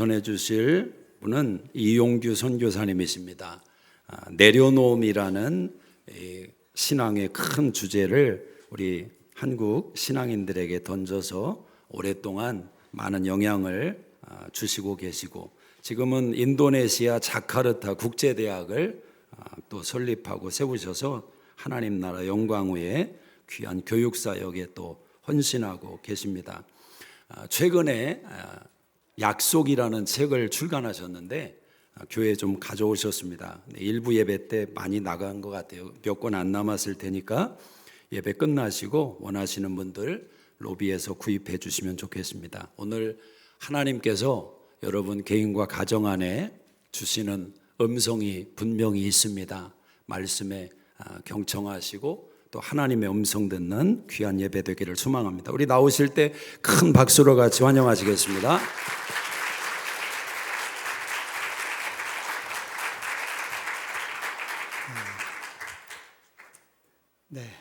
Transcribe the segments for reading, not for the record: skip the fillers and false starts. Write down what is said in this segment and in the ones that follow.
전해 주실 분은 이용규 선교사님이십니다. 내려놓음이라는 신앙의 큰 주제를 우리 한국 신앙인들에게 던져서 오랫동안 많은 영향을 주시고 계시고, 지금은 인도네시아 자카르타 국제대학을 또 설립하고 세우셔서 하나님 나라 영광 후에 귀한 교육사역에 또 헌신하고 계십니다. 최근에 약속이라는 책을 출간하셨는데 교회에 좀 가져오셨습니다. 일부 예배 때 많이 나간 것 같아요. 몇 권 안 남았을 테니까 예배 끝나시고 원하시는 분들 로비에서 구입해 주시면 좋겠습니다. 오늘 하나님께서 여러분 개인과 가정 안에 주시는 음성이 분명히 있습니다. 말씀에 경청하시고 또 하나님의 음성 듣는 귀한 예배 되기를 소망합니다. 우리 나오실 때 큰 박수로 같이 환영하시겠습니다. 네,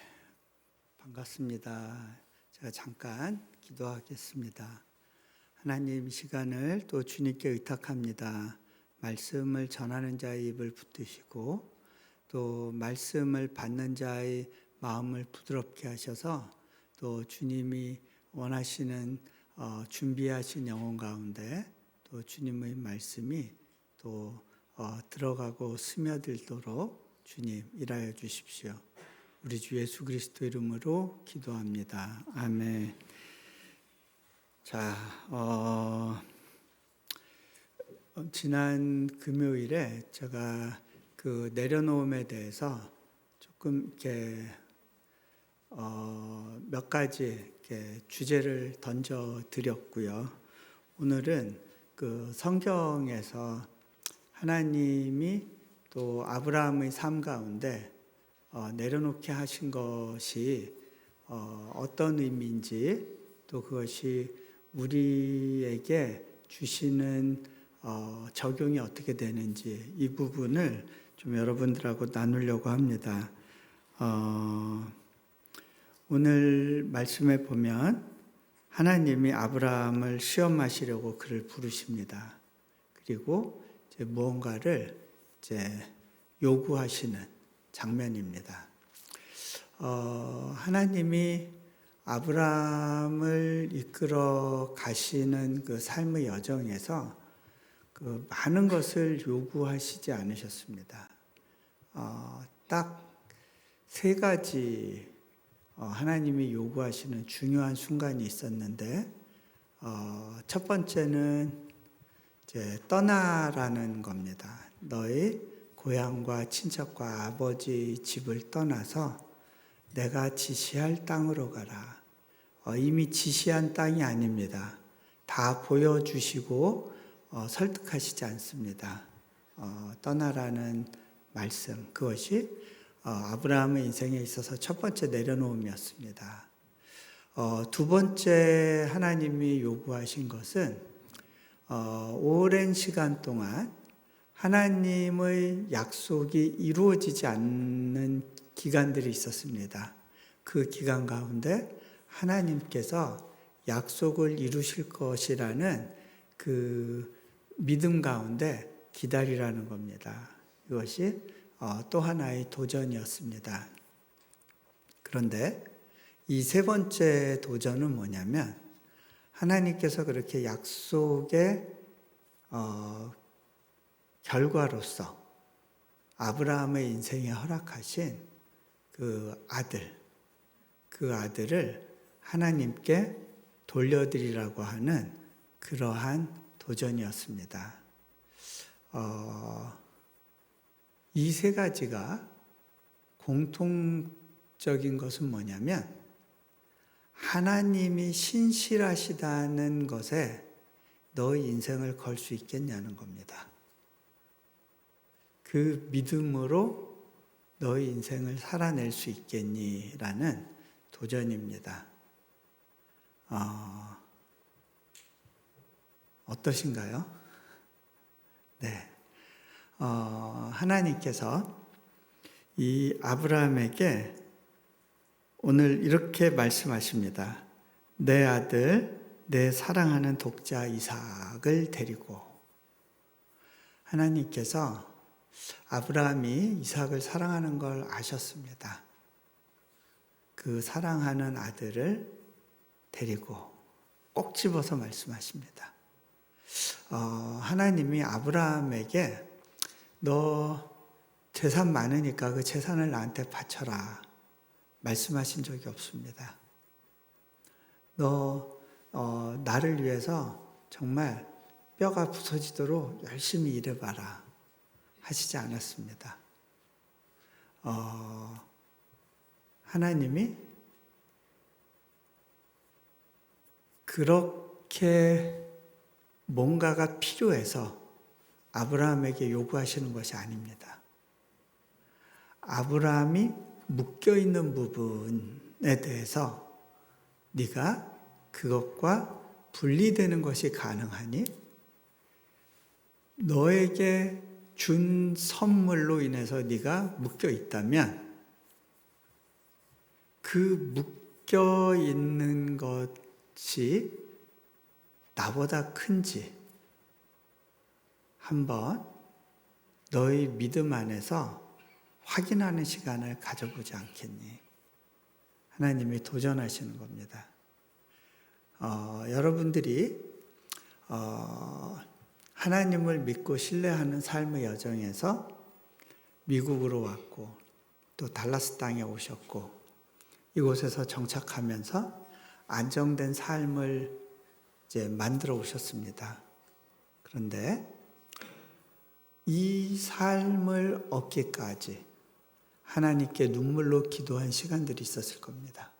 반갑습니다. 제가 잠깐 기도하겠습니다. 하나님, 시간을 또 주님께 의탁합니다. 말씀을 전하는 자의 입을 붙드시고 또 말씀을 받는 자의 마음을 부드럽게 하셔서 또 주님이 원하시는 준비하신 영혼 가운데 또 주님의 말씀이 또 들어가고 스며들도록 주님 일하여 주십시오. 우리 주 예수 그리스도 이름으로 기도합니다. 아멘. 자, 지난 금요일에 제가 그 내려놓음에 대해서 조금 이렇게 몇 가지 이렇게 주제를 던져 드렸고요. 오늘은 그 성경에서 하나님이 또 아브라함의 삶 가운데 내려놓게 하신 것이 어떤 의미인지, 또 그것이 우리에게 주시는 적용이 어떻게 되는지, 이 부분을 좀 여러분들하고 나누려고 합니다. 오늘 말씀에 보면 하나님이 아브라함을 시험하시려고 그를 부르십니다. 그리고 이제 무언가를 이제 요구하시는 장면입니다. 하나님이 아브라함을 이끌어 가시는 그 삶의 여정에서 그 많은 것을 요구하시지 않으셨습니다. 딱 세 가지 하나님이 요구하시는 중요한 순간이 있었는데, 첫 번째는 이제 떠나라는 겁니다. 너의 고향과 친척과 아버지 집을 떠나서 내가 지시할 땅으로 가라. 이미 지시한 땅이 아닙니다. 다 보여주시고 설득하시지 않습니다. 떠나라는 말씀, 그것이 아브라함의 인생에 있어서 첫 번째 내려놓음이었습니다. 두 번째 하나님이 요구하신 것은 오랜 시간 동안 하나님의 약속이 이루어지지 않는 기간들이 있었습니다. 그 기간 가운데 하나님께서 약속을 이루실 것이라는 그 믿음 가운데 기다리라는 겁니다. 이것이 또 하나의 도전이었습니다. 그런데 이 세 번째 도전은 뭐냐면, 하나님께서 그렇게 약속의 결과로서 아브라함의 인생에 허락하신 그 아들을 하나님께 돌려드리라고 하는 그러한 도전이었습니다. 이 세 가지가 공통적인 것은 뭐냐면, 하나님이 신실하시다는 것에 너의 인생을 걸 수 있겠냐는 겁니다. 그 믿음으로 너의 인생을 살아낼 수 있겠니? 라는 도전입니다. 어떠신가요? 네. 하나님께서 이 아브라함에게 오늘 이렇게 말씀하십니다. 내 아들, 내 사랑하는 독자 이삭을 데리고 하나님께서 아브라함이 이삭을 사랑하는 걸 아셨습니다. 그 사랑하는 아들을 데리고 꼭 집어서 말씀하십니다. 하나님이 아브라함에게 너 재산 많으니까 그 재산을 나한테 바쳐라 말씀하신 적이 없습니다. 너 나를 위해서 정말 뼈가 부서지도록 열심히 일해봐라 하시지 않았습니다. 하나님이 그렇게 뭔가가 필요해서 아브라함에게 요구하시는 것이 아닙니다. 아브라함이 묶여있는 부분에 대해서 네가 그것과 분리되는 것이 가능하니 너에게 준 선물로 인해서 네가 묶여 있다면 그 묶여 있는 것이 나보다 큰지 한번 너의 믿음 안에서 확인하는 시간을 가져보지 않겠니? 하나님이 도전하시는 겁니다. 여러분들이 하나님을 믿고 신뢰하는 삶의 여정에서 미국으로 왔고 또 달라스 땅에 오셨고 이곳에서 정착하면서 안정된 삶을 이제 만들어 오셨습니다. 그런데 이 삶을 얻기까지 하나님께 눈물로 기도한 시간들이 있었을 겁니다.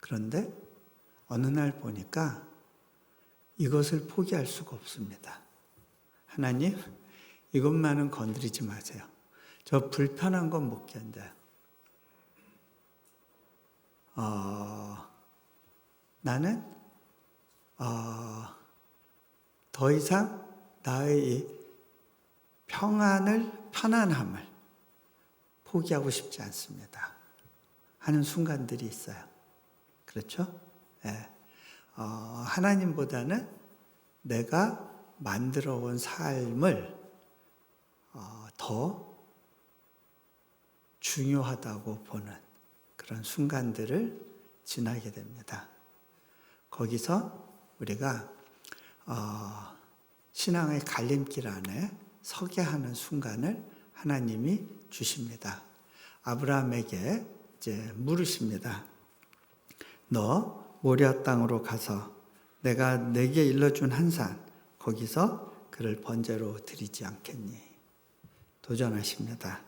그런데 어느 날 보니까 이것을 포기할 수가 없습니다. 하나님, 이것만은 건드리지 마세요. 저 불편한 건 못 견뎌요. 나는 더 이상 나의 편안함을 포기하고 싶지 않습니다. 하는 순간들이 있어요. 그렇죠? 네. 하나님보다는 내가 만들어 온 삶을 더 중요하다고 보는 그런 순간들을 지나게 됩니다. 거기서 우리가 신앙의 갈림길 안에 서게 하는 순간을 하나님이 주십니다. 아브라함에게 이제 물으십니다. 너 모리아 땅으로 가서 내가 내게 일러준 한 산 거기서 그를 번제로 드리지 않겠니? 도전하십니다.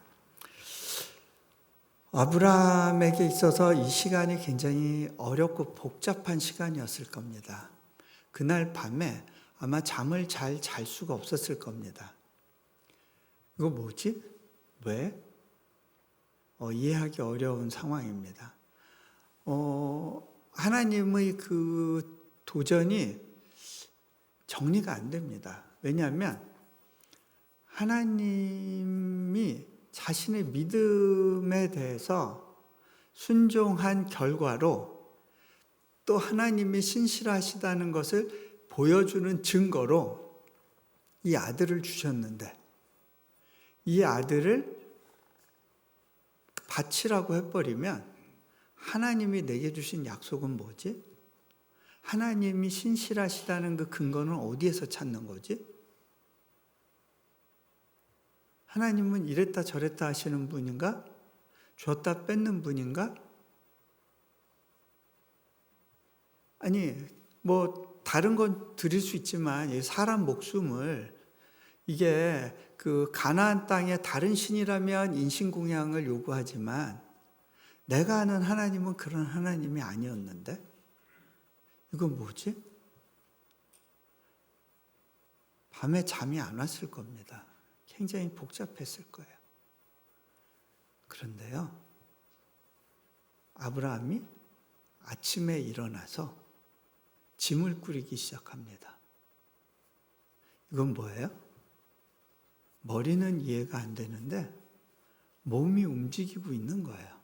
아브라함에게 있어서 이 시간이 굉장히 어렵고 복잡한 시간이었을 겁니다. 그날 밤에 아마 잠을 잘 잘 수가 없었을 겁니다. 이거 뭐지? 왜? 이해하기 어려운 상황입니다. 하나님의 그 도전이 정리가 안 됩니다. 왜냐하면 하나님이 자신의 믿음에 대해서 순종한 결과로 또 하나님이 신실하시다는 것을 보여주는 증거로 이 아들을 주셨는데 이 아들을 바치라고 해버리면 하나님이 내게 주신 약속은 뭐지? 하나님이 신실하시다는 그 근거는 어디에서 찾는 거지? 하나님은 이랬다 저랬다 하시는 분인가? 줬다 뺏는 분인가? 아니, 뭐 다른 건 드릴 수 있지만 사람 목숨을 이게 그 가나안 땅의 다른 신이라면 인신공양을 요구하지만 내가 아는 하나님은 그런 하나님이 아니었는데 이건 뭐지? 밤에 잠이 안 왔을 겁니다. 굉장히 복잡했을 거예요. 그런데요, 아브라함이 아침에 일어나서 짐을 꾸리기 시작합니다. 이건 뭐예요? 머리는 이해가 안 되는데 몸이 움직이고 있는 거예요.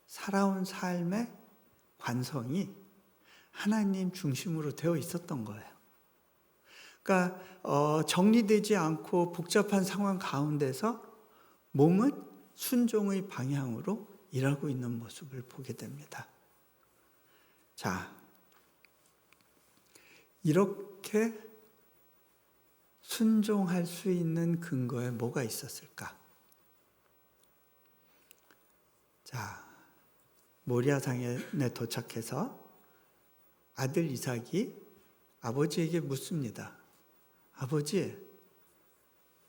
살아온 삶의 관성이 하나님 중심으로 되어 있었던 거예요. 그러니까 정리되지 않고 복잡한 상황 가운데서 몸은 순종의 방향으로 일하고 있는 모습을 보게 됩니다. 자, 이렇게 순종할 수 있는 근거에 뭐가 있었을까? 자, 모리아산에 도착해서 아들 이삭이 아버지에게 묻습니다. 아버지,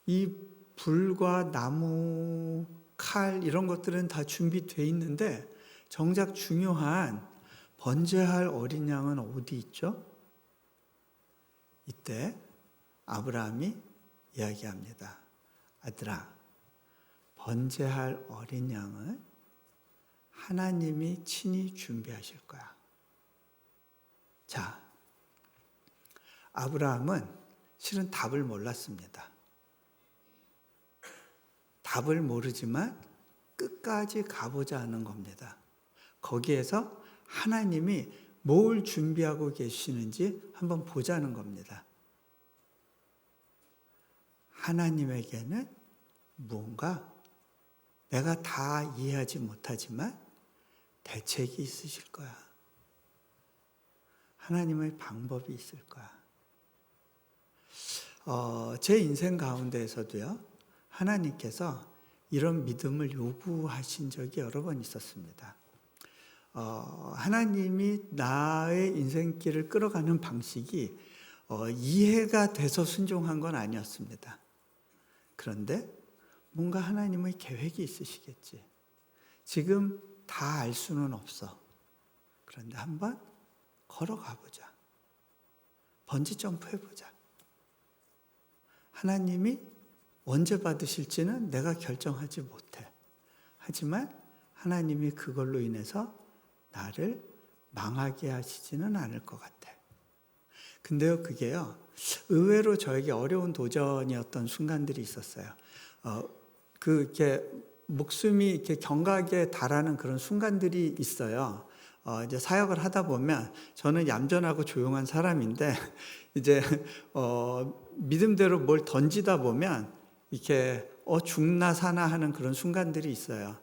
이 불과 나무, 칼 이런 것들은 다 준비되어 있는데 정작 중요한 번제할 어린 양은 어디 있죠? 이때 아브라함이 이야기합니다. 아들아, 번제할 어린 양은 하나님이 친히 준비하실 거야. 자, 아브라함은 실은 답을 몰랐습니다. 답을 모르지만 끝까지 가보자 하는 겁니다. 거기에서 하나님이 뭘 준비하고 계시는지 한번 보자는 겁니다. 하나님에게는 무언가 내가 다 이해하지 못하지만 대책이 있으실 거야. 하나님의 방법이 있을 거야. 제 인생 가운데에서도요, 하나님께서 이런 믿음을 요구하신 적이 여러 번 있었습니다. 하나님이 나의 인생길을 끌어가는 방식이 이해가 돼서 순종한 건 아니었습니다. 그런데 뭔가 하나님의 계획이 있으시겠지. 지금 다 알 수는 없어. 그런데 한번 걸어가 보자. 번지 점프 해보자. 하나님이 언제 받으실지는 내가 결정하지 못해. 하지만 하나님이 그걸로 인해서 나를 망하게 하시지는 않을 것 같아. 근데요, 그게요, 의외로 저에게 어려운 도전이었던 순간들이 있었어요. 이렇게 목숨이 이렇게 경각에 달하는 그런 순간들이 있어요. 이제 사역을 하다 보면 저는 얌전하고 조용한 사람인데 이제 믿음대로 뭘 던지다 보면 이렇게 죽나 사나 하는 그런 순간들이 있어요.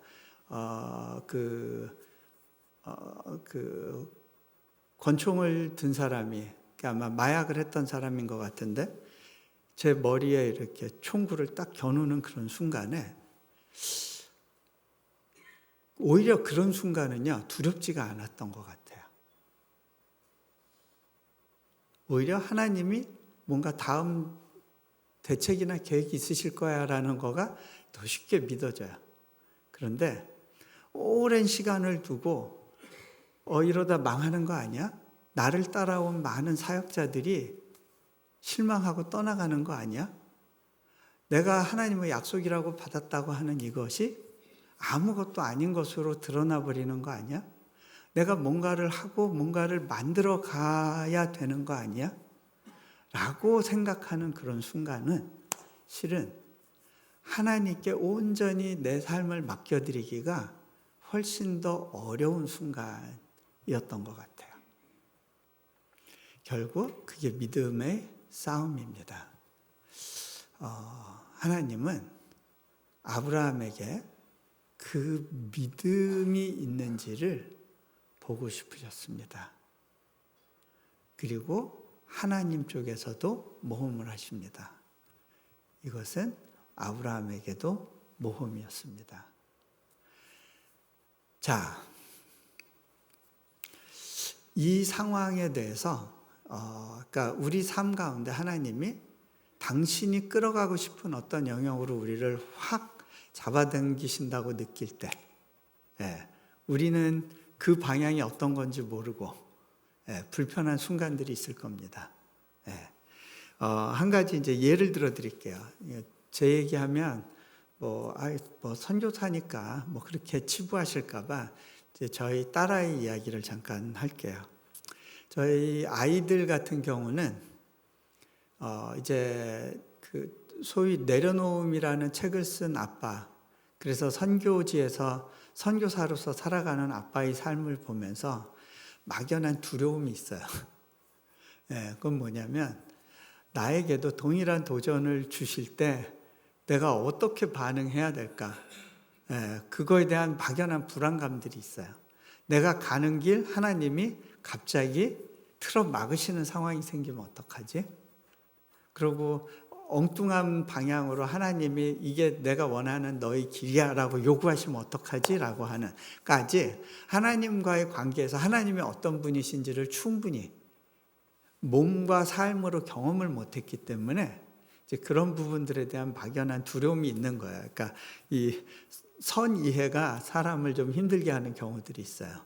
권총을 든 사람이 아마 마약을 했던 사람인 것 같은데 제 머리에 이렇게 총구를 딱 겨누는 그런 순간에 오히려 그런 순간은요, 두렵지가 않았던 것 같아요. 오히려 하나님이 뭔가 다음 대책이나 계획이 있으실 거야 라는 거가 더 쉽게 믿어져요. 그런데 오랜 시간을 두고 이러다 망하는 거 아니야? 나를 따라온 많은 사역자들이 실망하고 떠나가는 거 아니야? 내가 하나님의 약속이라고 받았다고 하는 이것이 아무것도 아닌 것으로 드러나 버리는 거 아니야? 내가 뭔가를 하고 뭔가를 만들어 가야 되는 거 아니야? 라고 생각하는 그런 순간은 실은 하나님께 온전히 내 삶을 맡겨드리기가 훨씬 더 어려운 순간이었던 것 같아요. 결국 그게 믿음의 싸움입니다. 하나님은 아브라함에게 그 믿음이 있는지를 보고 싶으셨습니다. 그리고 하나님 쪽에서도 모험을 하십니다. 이것은 아브라함에게도 모험이었습니다. 자, 이 상황에 대해서 그러니까 우리 삶 가운데 하나님이 당신이 끌어가고 싶은 어떤 영역으로 우리를 확 잡아당기신다고 느낄 때 우리는 그 방향이 어떤 건지 모르고 불편한 순간들이 있을 겁니다. 한 가지 이제 예를 들어 드릴게요. 제 얘기하면 뭐 선교사니까 뭐 그렇게 치부하실까봐 이제 저희 딸아이 이야기를 잠깐 할게요. 저희 아이들 같은 경우는 이제 그 소위 내려놓음이라는 책을 쓴 아빠, 그래서 선교지에서 선교사로서 살아가는 아빠의 삶을 보면서 막연한 두려움이 있어요. 그건 뭐냐면 나에게도 동일한 도전을 주실 때 내가 어떻게 반응해야 될까? 그거에 대한 막연한 불안감들이 있어요. 내가 가는 길 하나님이 갑자기 틀어 막으시는 상황이 생기면 어떡하지? 그리고 엉뚱한 방향으로 하나님이 이게 내가 원하는 너의 길이야 라고 요구하시면 어떡하지? 라고 하는 까지 하나님과의 관계에서 하나님이 어떤 분이신지를 충분히 몸과 삶으로 경험을 못했기 때문에 이제 그런 부분들에 대한 막연한 두려움이 있는 거예요. 그러니까 이 선 이해가 사람을 좀 힘들게 하는 경우들이 있어요.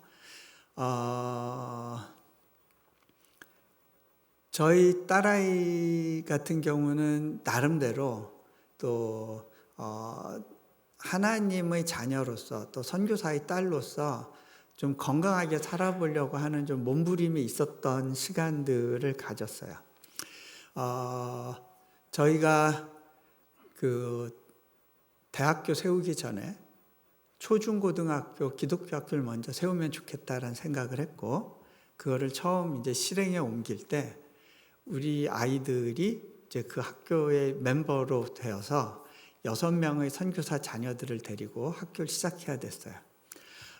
저희 딸아이 같은 경우는 나름대로 또 하나님의 자녀로서 또 선교사의 딸로서 좀 건강하게 살아보려고 하는 좀 몸부림이 있었던 시간들을 가졌어요. 저희가 그 대학교 세우기 전에 초중고등학교 기독교 학교를 먼저 세우면 좋겠다라는 생각을 했고, 그거를 처음 이제 실행에 옮길 때 우리 아이들이 이제 그 학교의 멤버로 되어서 6명의 선교사 자녀들을 데리고 학교를 시작해야 됐어요.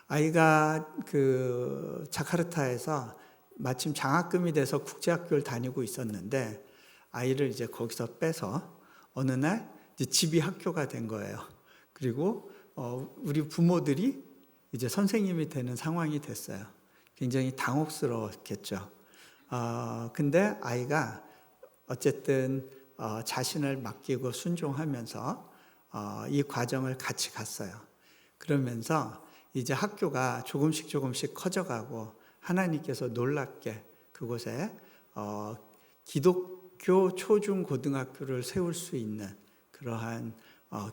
아이가 그 자카르타에서 마침 장학금이 돼서 국제학교를 다니고 있었는데 아이를 이제 거기서 빼서 어느 날 이제 집이 학교가 된 거예요. 그리고 우리 부모들이 이제 선생님이 되는 상황이 됐어요. 굉장히 당혹스러웠겠죠. 근데 아이가 어쨌든 자신을 맡기고 순종하면서 이 과정을 같이 갔어요. 그러면서 이제 학교가 조금씩 커져가고 하나님께서 놀랍게 그곳에 기독교 초중 고등학교를 세울 수 있는 그러한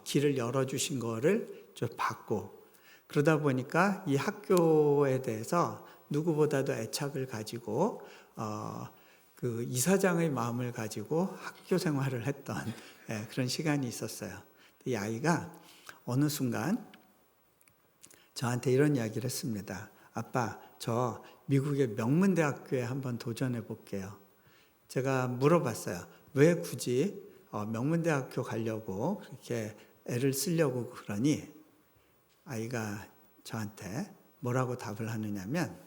길을 열어주신 거를 좀 봤고, 그러다 보니까 이 학교에 대해서 누구보다도 애착을 가지고 그 이사장의 마음을 가지고 학교 생활을 했던 그런 시간이 있었어요. 이 아이가 어느 순간 저한테 이런 이야기를 했습니다. 아빠, 저 미국의 명문대학교에 한번 도전해 볼게요. 제가 물어봤어요. 왜 굳이 명문대학교 가려고 그렇게 애를 쓰려고 그러니? 아이가 저한테 뭐라고 답을 하느냐면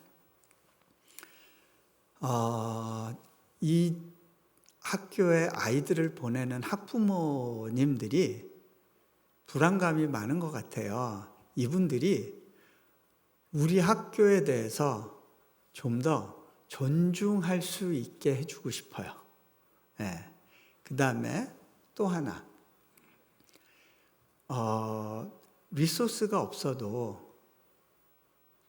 이 학교에 아이들을 보내는 학부모님들이 불안감이 많은 것 같아요. 이분들이 우리 학교에 대해서 좀 더 존중할 수 있게 해주고 싶어요. 그 다음에 또 하나, 리소스가 없어도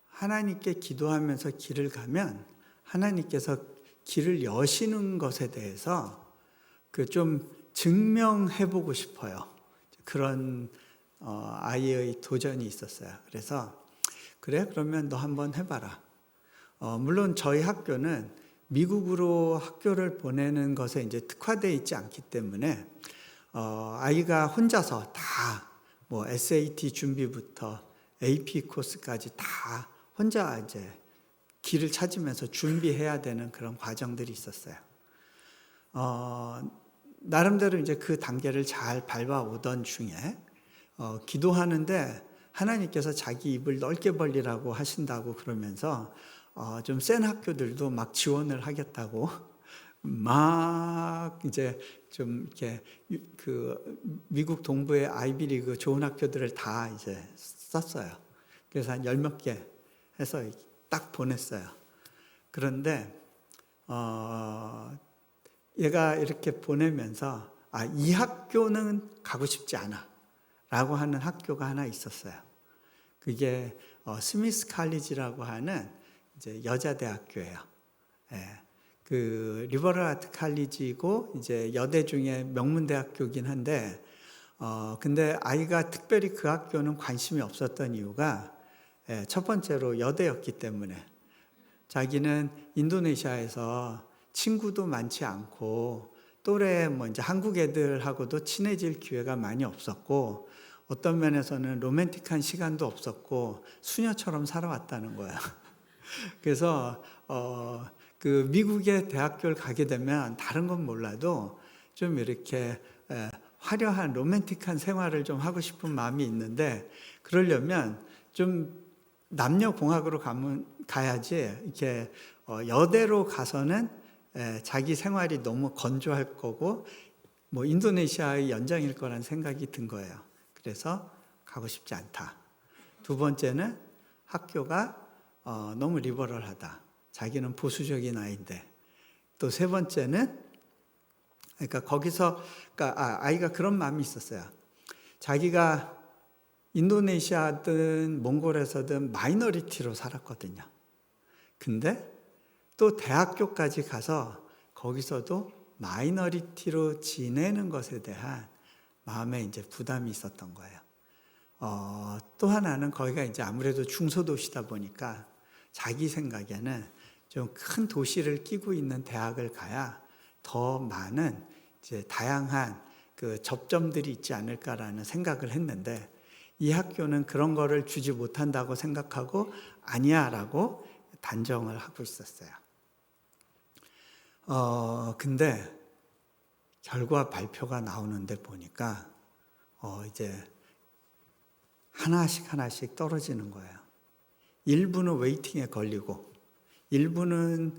하나님께 기도하면서 길을 가면 하나님께서 길을 여시는 것에 대해서 그 좀 증명해보고 싶어요. 그런 아이의 도전이 있었어요. 그래서 그래, 그러면 너 한번 해봐라. 물론 저희 학교는 미국으로 학교를 보내는 것에 이제 특화되어 있지 않기 때문에 아이가 혼자서 다 뭐 SAT 준비부터 AP 코스까지 다 혼자 이제 길을 찾으면서 준비해야 되는 그런 과정들이 있었어요. 나름대로 이제 그 단계를 잘 밟아오던 중에 기도하는데 하나님께서 자기 입을 넓게 벌리라고 하신다고 그러면서 좀 센 학교들도 막 지원을 하겠다고 막 이제 좀 이렇게 그 미국 동부의 아이비리그 좋은 학교들을 다 이제 썼어요. 그래서 한 10몇 개 해서 딱 보냈어요. 그런데 얘가 이렇게 보내면서 이 학교는 가고 싶지 않아 라고 하는 학교가 하나 있었어요. 그게 스미스 칼리지라고 하는 이제 여자 대학교예요. 그 리버럴 아트 칼리지고 이제 여대 중에 명문 대학교긴 한데 근데 아이가 특별히 그 학교는 관심이 없었던 이유가 첫 번째로 여대였기 때문에 자기는 인도네시아에서 친구도 많지 않고 또래 뭐 이제 한국 애들하고도 친해질 기회가 많이 없었고 어떤 면에서는 로맨틱한 시간도 없었고 수녀처럼 살아왔다는 거야. 그래서 그 미국의 대학교를 가게 되면 다른 건 몰라도 좀 이렇게 화려한 로맨틱한 생활을 좀 하고 싶은 마음이 있는데, 그러려면 좀 남녀공학으로 가야지, 이렇게 여대로 가서는 자기 생활이 너무 건조할 거고 뭐 인도네시아의 연장일 거란 생각이 든 거예요. 그래서 가고 싶지 않다. 두 번째는 학교가 너무 리버럴하다. 자기는 보수적인 아이인데. 또 세 번째는, 그러니까 거기서, 그러니까 아이가 그런 마음이 있었어요. 자기가 인도네시아든 몽골에서든 마이너리티로 살았거든요. 근데 또 대학교까지 가서 거기서도 마이너리티로 지내는 것에 대한 마음에 이제 부담이 있었던 거예요. 또 하나는 거기가 이제 아무래도 중소도시다 보니까 자기 생각에는 좀 큰 도시를 끼고 있는 대학을 가야 더 많은 이제 다양한 그 접점들이 있지 않을까라는 생각을 했는데, 이 학교는 그런 거를 주지 못한다고 생각하고 아니야라고 단정을 하고 있었어요. 근데 결과 발표가 나오는데 보니까 이제 하나씩 떨어지는 거예요. 일부는 웨이팅에 걸리고, 일부는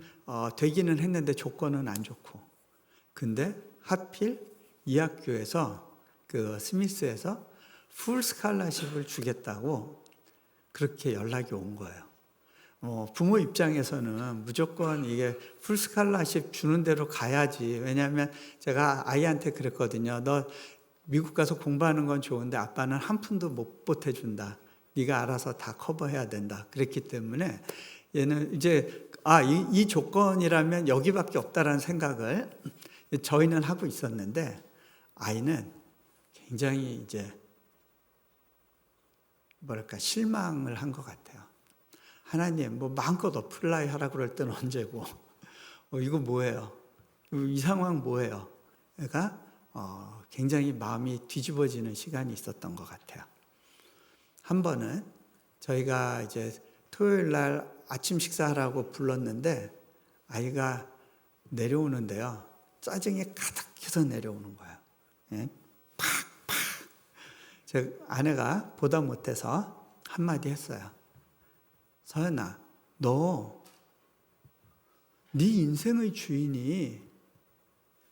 되기는 했는데 조건은 안 좋고. 근데 하필 이 학교에서, 그 스미스에서 풀 스칼라십을 주겠다고 그렇게 연락이 온 거예요. 부모 입장에서는 무조건 이게 풀 스칼라십 주는 대로 가야지. 왜냐하면 제가 아이한테 그랬거든요. 너 미국 가서 공부하는 건 좋은데 아빠는 한 푼도 못 보태준다. 네가 알아서 다 커버해야 된다. 그랬기 때문에 얘는 이제 이 조건이라면 여기밖에 없다라는 생각을 저희는 하고 있었는데, 아이는 굉장히 이제 뭐랄까 실망을 한 것 같아요. 하나님, 뭐 마음껏 어플라이 하라 그럴 때는 언제고, 이거 뭐예요? 이 상황 뭐예요? 그러니까 굉장히 마음이 뒤집어지는 시간이 있었던 것 같아요. 한 번은 저희가 이제 토요일 날 아침 식사하라고 불렀는데 아이가 내려오는데요, 짜증이 가득해서 내려오는 거예요. 예? 팍팍. 제 아내가 보다 못해서 한마디 했어요. 서연아, 너 네 인생의 주인이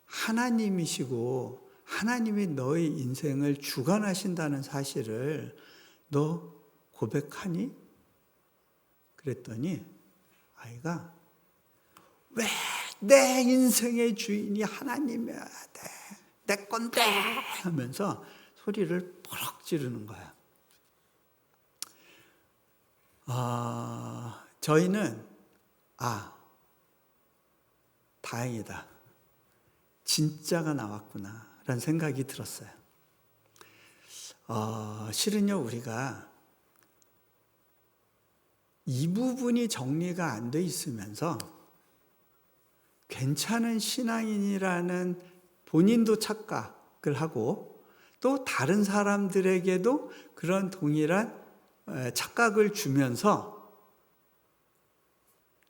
하나님이시고 하나님이 너의 인생을 주관하신다는 사실을 너 고백하니? 그랬더니 아이가, 왜 내 인생의 주인이 하나님이어야 돼? 내 건데! 하면서 소리를 버럭 지르는 거야. 저희는 다행이다. 진짜가 나왔구나 라는 생각이 들었어요. 실은요, 우리가 이 부분이 정리가 안 돼 있으면서 괜찮은 신앙인이라는 본인도 착각을 하고 또 다른 사람들에게도 그런 동일한 착각을 주면서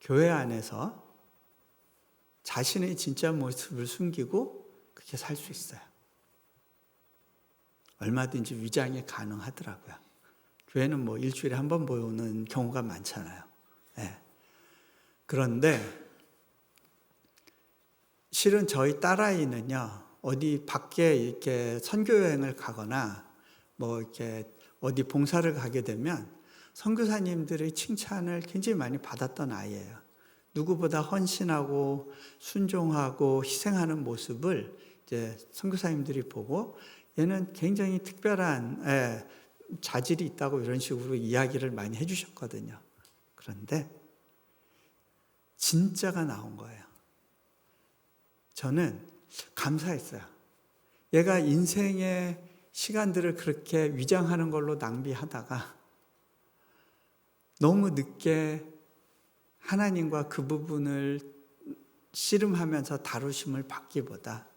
교회 안에서 자신의 진짜 모습을 숨기고 그렇게 살 수 있어요. 얼마든지 위장이 가능하더라고요. 교회는 뭐 일주일에 한 번 보는 경우가 많잖아요. 네. 그런데 실은 저희 딸아이는요, 어디 밖에 이렇게 선교여행을 가거나 뭐 이렇게 어디 봉사를 가게 되면 선교사님들의 칭찬을 굉장히 많이 받았던 아이예요. 누구보다 헌신하고 순종하고 희생하는 모습을 이제 선교사님들이 보고 얘는 굉장히 특별한 자질이 있다고 이런 식으로 이야기를 많이 해주셨거든요. 그런데 진짜가 나온 거예요. 저는 감사했어요. 얘가 인생의 시간들을 그렇게 위장하는 걸로 낭비하다가 너무 늦게 하나님과 그 부분을 씨름하면서 다루심을 받기보다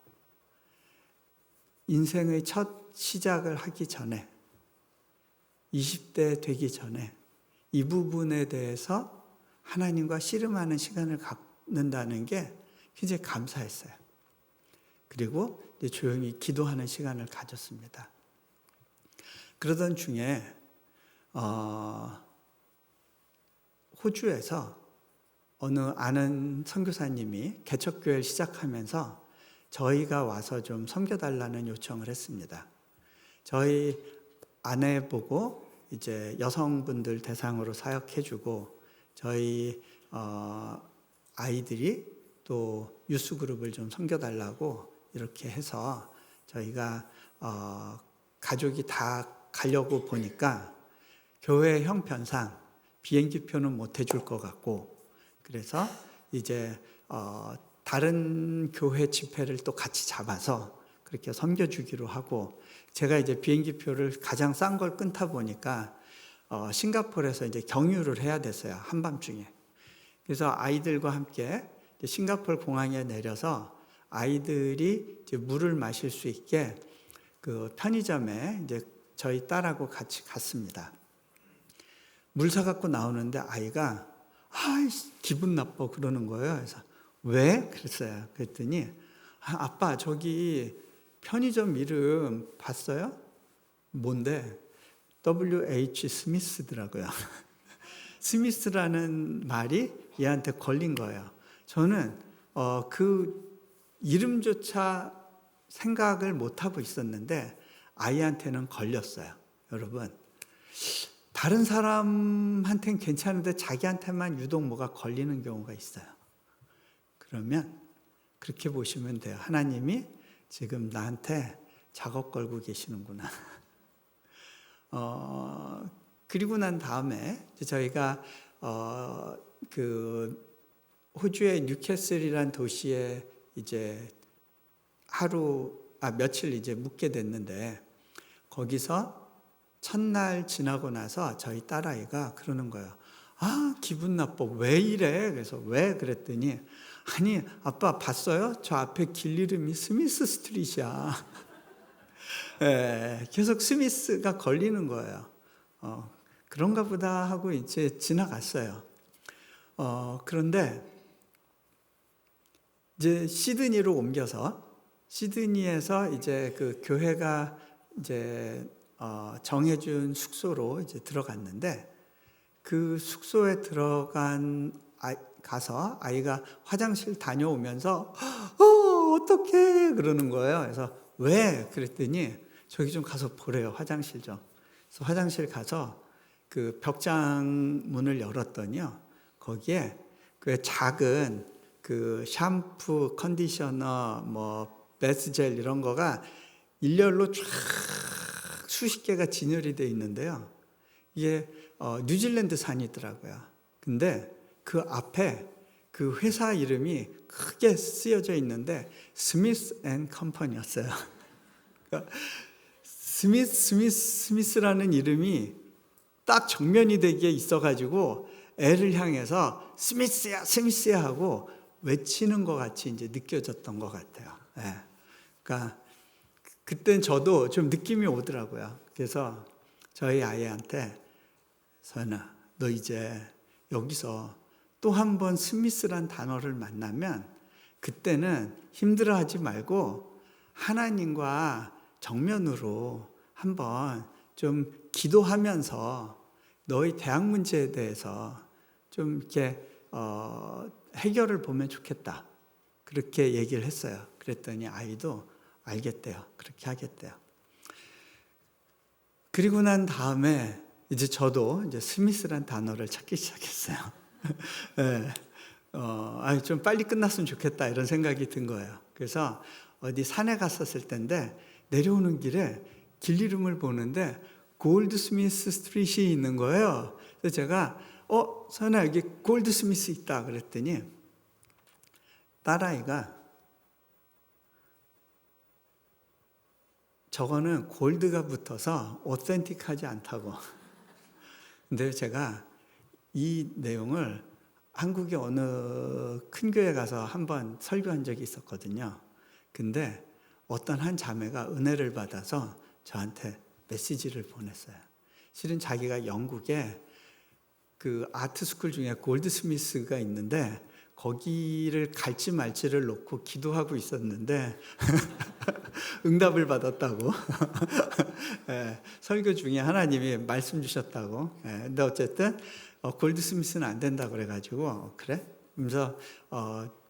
인생의 첫 시작을 하기 전에, 20대 되기 전에 이 부분에 대해서 하나님과 씨름하는 시간을 갖는다는 게 굉장히 감사했어요. 그리고 이제 조용히 기도하는 시간을 가졌습니다. 그러던 중에 호주에서 어느 아는 선교사님이 개척교회를 시작하면서 저희가 와서 좀 섬겨달라는 요청을 했습니다. 저희 아내 보고 이제 여성분들 대상으로 사역해주고 저희 아이들이 또 유스 그룹을 좀 섬겨달라고 이렇게 해서 저희가 가족이 다 가려고 보니까 교회 형편상 비행기표는 못 해줄 것 같고 그래서 이제 다른 교회 집회를 또 같이 잡아서 그렇게 섬겨주기로 하고 제가 이제 비행기표를 가장 싼 걸 끊다 보니까 싱가포르에서 이제 경유를 해야 됐어요. 한밤중에. 그래서 아이들과 함께 싱가포르 공항에 내려서 아이들이 이제 물을 마실 수 있게 그 편의점에 이제 저희 딸하고 같이 갔습니다. 물 사갖고 나오는데 아이가 기분 나빠 그러는 거예요. 그래서 왜? 그랬어요. 그랬더니 아빠 저기 편의점 이름 봤어요? 뭔데? WH 스미스더라고요. 스미스라는 말이 얘한테 걸린 거예요. 저는 그 이름조차 생각을 못하고 있었는데 아이한테는 걸렸어요. 여러분, 다른 사람한테는 괜찮은데 자기한테만 유독 뭐가 걸리는 경우가 있어요. 그러면 그렇게 보시면 돼요. 하나님이 지금 나한테 작업 걸고 계시는구나. 그리고 난 다음에 저희가 그 호주의 뉴캐슬이라는 도시에 이제 며칠 이제 묵게 됐는데 거기서 첫날 지나고 나서 저희 딸아이가 그러는 거예요. 기분 나빠. 왜 이래? 그래서 왜? 그랬더니 아니 아빠 봤어요? 저 앞에 길 이름이 스미스 스트릿이야. 네, 계속 스미스가 걸리는 거예요. 그런가 보다 하고 이제 지나갔어요. 그런데 이제 시드니로 옮겨서 시드니에서 이제 그 교회가 이제 정해준 숙소로 이제 들어갔는데 그 숙소에 가서 아이가 화장실 다녀오면서 어떡해 그러는 거예요. 그래서 왜? 그랬더니 저기 좀 가서 보래요. 화장실 좀. 그래서 화장실 가서 그 벽장 문을 열었더니요. 거기에 그 작은 그 샴푸, 컨디셔너, 뭐 베스젤 이런 거가 일렬로 쫙 수십 개가 진열이 되어 있는데요. 이게 뉴질랜드 산이더라고요. 근데 그 앞에 그 회사 이름이 크게 쓰여져 있는데 스미스 앤 컴퍼니였어요. 그러니까 스미스라는 이름이 딱 정면이 되게 있어가지고 애를 향해서 스미스야 하고 외치는 것 같이 이제 느껴졌던 것 같아요. 네. 그러니까 그땐 저도 좀 느낌이 오더라고요. 그래서 저희 아이한테 서연아, 너 이제 여기서 또 한 번 스미스란 단어를 만나면 그때는 힘들어하지 말고 하나님과 정면으로 한번 좀 기도하면서 너희 대학 문제에 대해서 좀 이렇게 해결을 보면 좋겠다. 그렇게 얘기를 했어요. 그랬더니 아이도 알겠대요. 그렇게 하겠대요. 그리고 난 다음에 이제 저도 이제 스미스란 단어를 찾기 시작했어요. 네. 좀 빨리 끝났으면 좋겠다 이런 생각이 든 거예요. 그래서 어디 산에 갔었을 때인데 내려오는 길에 길 이름을 보는데 골드스미스 스트릿이 있는 거예요. 그래서 제가 선아 여기 골드스미스 있다 그랬더니 딸아이가 저거는 골드가 붙어서 오센틱하지 않다고. 근데 제가 이 내용을 한국의 어느 큰 교회 가서 한번 설교한 적이 있었거든요. 근데 어떤 한 자매가 은혜를 받아서 저한테 메시지를 보냈어요. 실은 자기가 영국에 그 아트 스쿨 중에 골드스미스가 있는데 거기를 갈지 말지를 놓고 기도하고 있었는데 응답을 받았다고. 예, 설교 중에 하나님이 말씀 주셨다고. 예, 근데 어쨌든 골드스미스는 안 된다고 그래가지고 그래? 그래서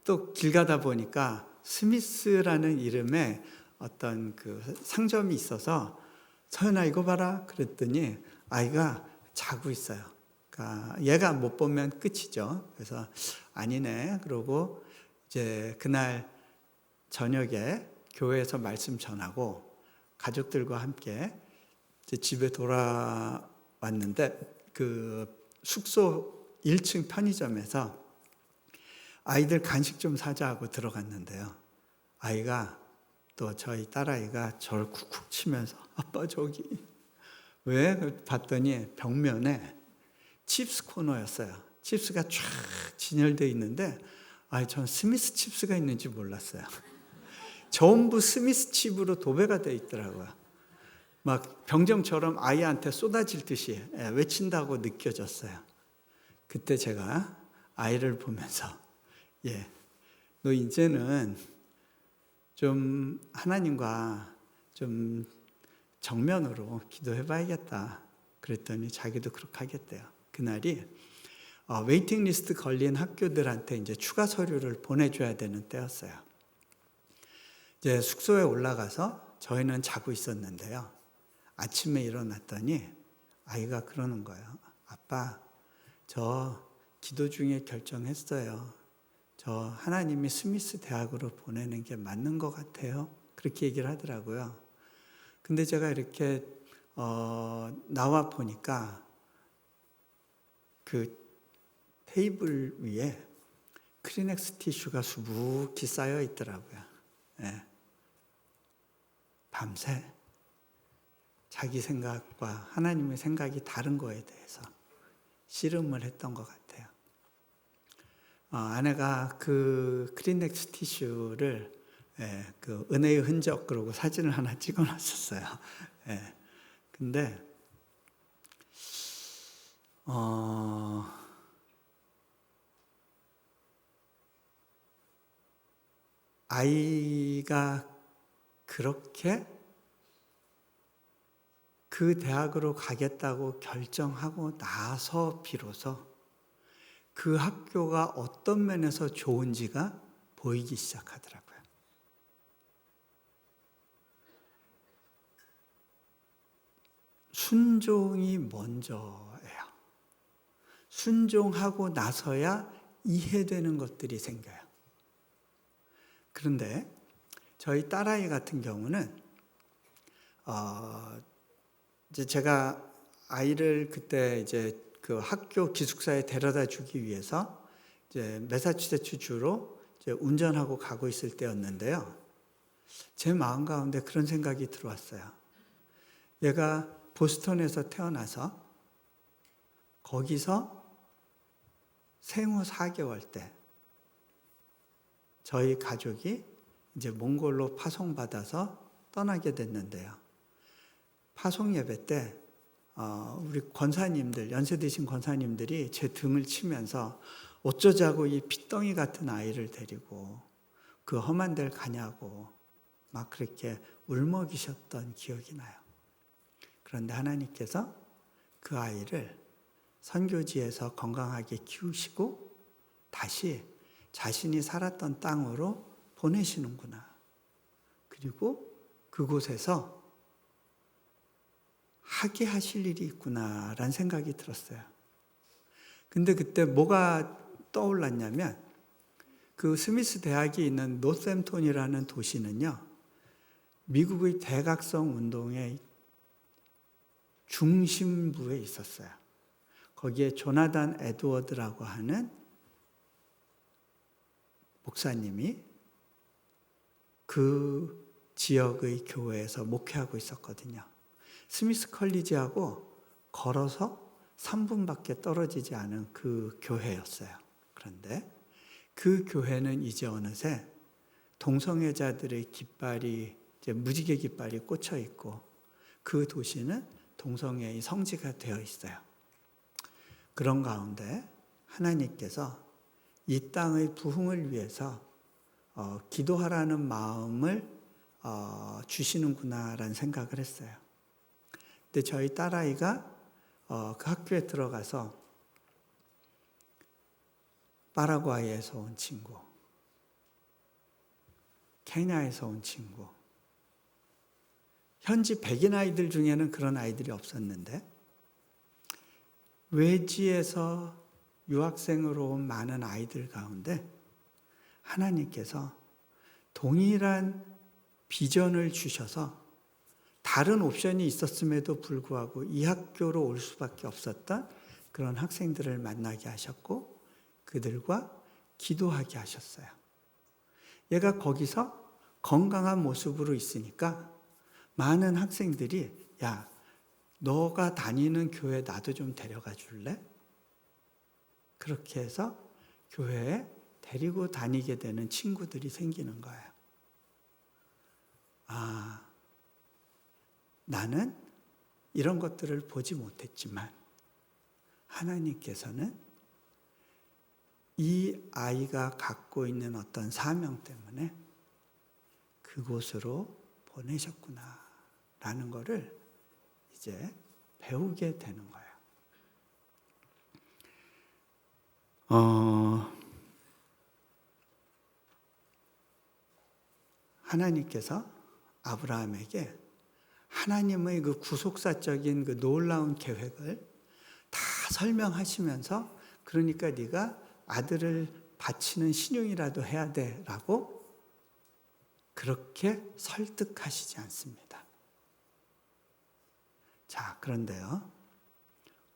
또 길 가다 보니까 스미스라는 이름에 어떤 그 상점이 있어서 서연아 이거 봐라 그랬더니 아이가 자고 있어요. 그러니까 얘가 못 보면 끝이죠. 그래서 아니네. 그러고 이제 그날 저녁에 교회에서 말씀 전하고 가족들과 함께 이제 집에 돌아왔는데 그 숙소 1층 편의점에서 아이들 간식 좀 사자 하고 들어갔는데요. 아이가 또 저희 딸아이가 저를 쿡쿡 치면서 아빠 저기 왜? 봤더니 벽면에 칩스 코너였어요. 칩스가 쫙 진열되어 있는데 전 스미스 칩스가 있는지 몰랐어요. 전부 스미스 칩으로 도배가 되어 있더라고요. 막 병정처럼 아이한테 쏟아질 듯이 외친다고 느껴졌어요. 그때 제가 아이를 보면서 너 이제는 좀 하나님과 좀 정면으로 기도해 봐야겠다. 그랬더니 자기도 그렇게 하겠대요. 그날이 웨이팅 리스트 걸린 학교들한테 이제 추가 서류를 보내줘야 되는 때였어요. 이제 숙소에 올라가서 저희는 자고 있었는데요. 아침에 일어났더니 아이가 그러는 거예요. 아빠, 저 기도 중에 결정했어요. 저 하나님이 스미스 대학으로 보내는 게 맞는 것 같아요. 그렇게 얘기를 하더라고요. 근데 제가 이렇게 나와 보니까 그 테이블 위에 크리넥스 티슈가 수북히 쌓여 있더라고요. 밤새 자기 생각과 하나님의 생각이 다른 거에 대해서 씨름을 했던 것 같아요. 아내가 그 크리넥스 티슈를 그 은혜의 흔적 그러고 사진을 하나 찍어놨었어요. 근데 아이가 그렇게 그 대학으로 가겠다고 결정하고 나서 비로소 그 학교가 어떤 면에서 좋은지가 보이기 시작하더라고요. 순종이 먼저예요. 순종하고 나서야 이해되는 것들이 생겨요. 그런데 저희 딸아이 같은 경우는 이제 제가 아이를 그때 이제 그 학교 기숙사에 데려다 주기 위해서 이제 매사추세츠 주로 이제 운전하고 가고 있을 때였는데요. 제 마음 가운데 그런 생각이 들어왔어요. 얘가 보스턴에서 태어나서 거기서 생후 4개월 때 저희 가족이 이제 몽골로 파송받아서 떠나게 됐는데요. 파송 예배 때 우리 권사님들, 연세 드신 권사님들이 제 등을 치면서 어쩌자고 이 핏덩이 같은 아이를 데리고 그 험한 데를 가냐고 막 그렇게 울먹이셨던 기억이 나요. 그런데 하나님께서 그 아이를 선교지에서 건강하게 키우시고 다시 자신이 살았던 땅으로 보내시는구나. 그리고 그곳에서 하게 하실 일이 있구나라는 생각이 들었어요. 근데 그때 뭐가 떠올랐냐면 그 스미스 대학이 있는 노샘톤이라는 도시는요. 미국의 대각성 운동의 중심부에 있었어요. 거기에 조나단 에드워드라고 하는 목사님이 그 지역의 교회에서 목회하고 있었거든요. 스미스 컬리지하고 걸어서 3분밖에 떨어지지 않은 그 교회였어요. 그런데 그 교회는 이제 어느새 동성애자들의 깃발이 이제 무지개 깃발이 꽂혀 있고 그 도시는 동성애의 성지가 되어 있어요. 그런 가운데 하나님께서 이 땅의 부흥을 위해서 기도하라는 마음을 주시는구나라는 생각을 했어요. 근데 저희 딸아이가 그 학교에 들어가서 파라과이에서 온 친구, 케냐에서 온 친구, 현지 백인 아이들 중에는 그런 아이들이 없었는데 외지에서 유학생으로 온 많은 아이들 가운데 하나님께서 동일한 비전을 주셔서 다른 옵션이 있었음에도 불구하고 이 학교로 올 수밖에 없었던 그런 학생들을 만나게 하셨고 그들과 기도하게 하셨어요. 얘가 거기서 건강한 모습으로 있으니까 많은 학생들이 야, 너가 다니는 교회 나도 좀 데려가 줄래? 그렇게 해서 교회에 데리고 다니게 되는 친구들이 생기는 거예요. 아, 나는 이런 것들을 보지 못했지만 하나님께서는 이 아이가 갖고 있는 어떤 사명 때문에 그곳으로 보내셨구나라는 것을 이제 배우게 되는 거예요. 하나님께서 아브라함에게 하나님의 그 구속사적인 그 놀라운 계획을 다 설명하시면서 그러니까 네가 아들을 바치는 신용이라도 해야 돼라고 그렇게 설득하시지 않습니다. 자, 그런데요.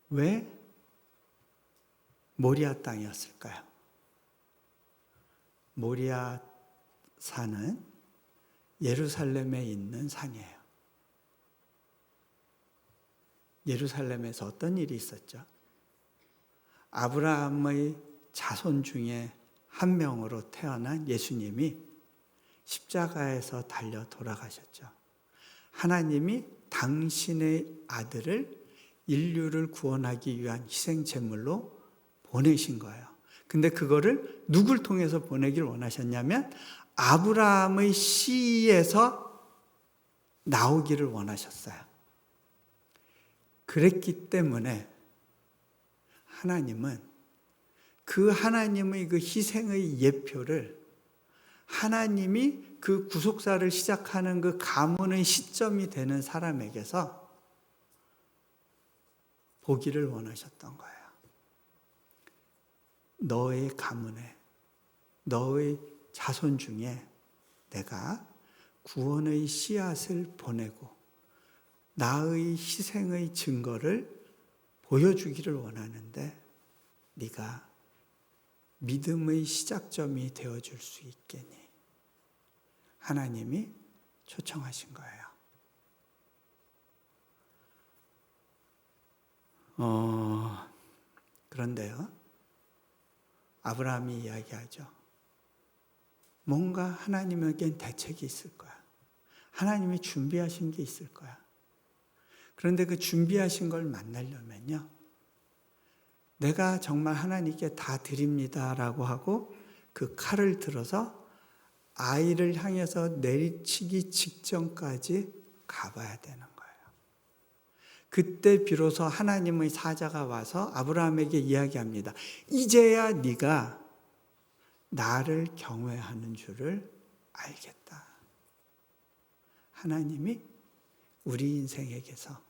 왜 모리아 땅이었을까요? 모리아 산은 예루살렘에 있는 산이에요. 예루살렘에서 어떤 일이 있었죠? 아브라함의 자손 중에 한 명으로 태어난 예수님이 십자가에서 달려 돌아가셨죠. 하나님이 당신의 아들을 인류를 구원하기 위한 희생 제물로 보내신 거예요. 근데 그거를 누굴 통해서 보내길 원하셨냐면 아브라함의 씨에서 나오기를 원하셨어요. 그랬기 때문에 하나님은 그 하나님의 그 희생의 예표를 하나님이 그 구속사를 시작하는 그 가문의 시점이 되는 사람에게서 보기를 원하셨던 거예요. 너의 가문에, 너의 자손 중에 내가 구원의 씨앗을 보내고 나의 희생의 증거를 보여주기를 원하는데 네가 믿음의 시작점이 되어줄 수 있겠니? 하나님이 초청하신 거예요. 그런데요, 아브라함이 이야기하죠. 뭔가 하나님에겐 대책이 있을 거야. 하나님이 준비하신 게 있을 거야. 그런데 그 준비하신 걸 만나려면요, 내가 정말 하나님께 다 드립니다라고 하고 그 칼을 들어서 아이를 향해서 내리치기 직전까지 가봐야 되는 거예요. 그때 비로소 하나님의 사자가 와서 아브라함에게 이야기합니다. 이제야 네가 나를 경외하는 줄을 알겠다. 하나님이 우리 인생에게서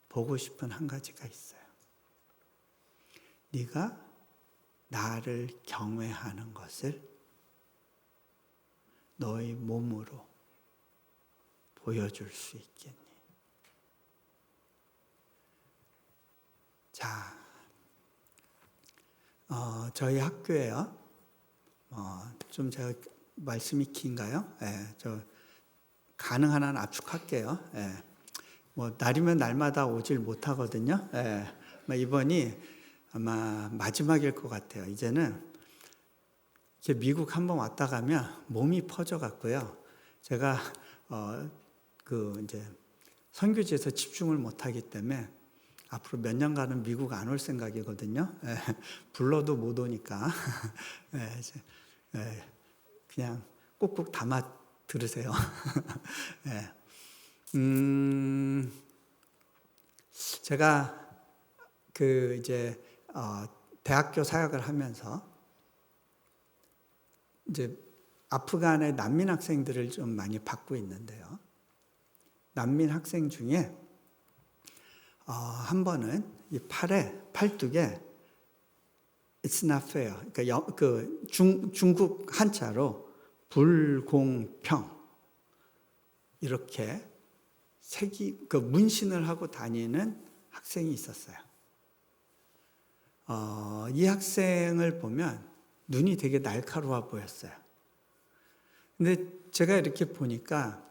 보고 싶은 한 가지가 있어요. 네가 나를 경외하는 것을 너의 몸으로 보여줄 수 있겠니? 자, 저희 학교에요. 좀 제가 말씀이 긴가요? 저 가능한 한 압축할게요. 날이면 날마다 오질 못하거든요. 이번이 아마 마지막일 것 같아요. 이제는 미국 한번 왔다 가면 몸이 퍼져 갔고요. 제가 이제 선교지에서 집중을 못 하기 때문에 앞으로 몇 년간은 미국 안 올 생각이거든요. 불러도 못 오니까 그냥 꼭꼭 담아 들으세요. 제가 이제 대학교 사역을 하면서 이제 아프간의 난민 학생들을 좀 많이 받고 있는데요. 난민 학생 중에 한 번은 이 팔뚝에 It's not fair. 그러니까 중국 한자로 불공평 이렇게 문신을 하고 다니는 학생이 있었어요. 이 학생을 보면 눈이 되게 날카로워 보였어요. 근데 제가 이렇게 보니까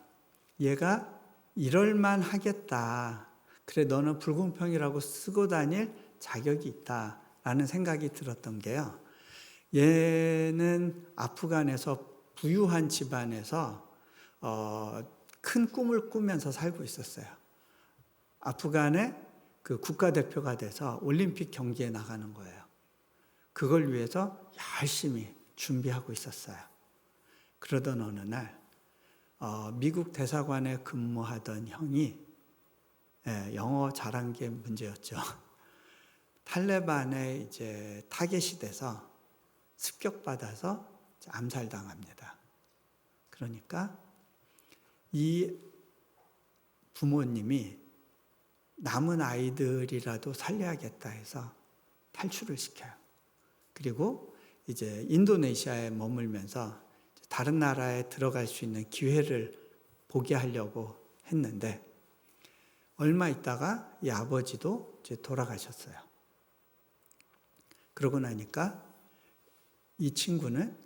얘가 이럴만 하겠다. 그래, 너는 불공평이라고 쓰고 다닐 자격이 있다라는 생각이 들었던 게요. 얘는 아프간에서 부유한 집안에서 큰 꿈을 꾸면서 살고 있었어요. 아프간의 그 국가대표가 돼서 올림픽 경기에 나가는 거예요. 그걸 위해서 열심히 준비하고 있었어요. 그러던 어느 날 미국 대사관에 근무하던 형이 영어 잘한 게 문제였죠. 탈레반에 이제 타겟이 돼서 습격받아서 암살당합니다. 그러니까 이 부모님이 남은 아이들이라도 살려야겠다 해서 탈출을 시켜요. 그리고 이제 인도네시아에 머물면서 다른 나라에 들어갈 수 있는 기회를 보게 하려고 했는데 얼마 있다가 이 아버지도 이제 돌아가셨어요. 그러고 나니까 이 친구는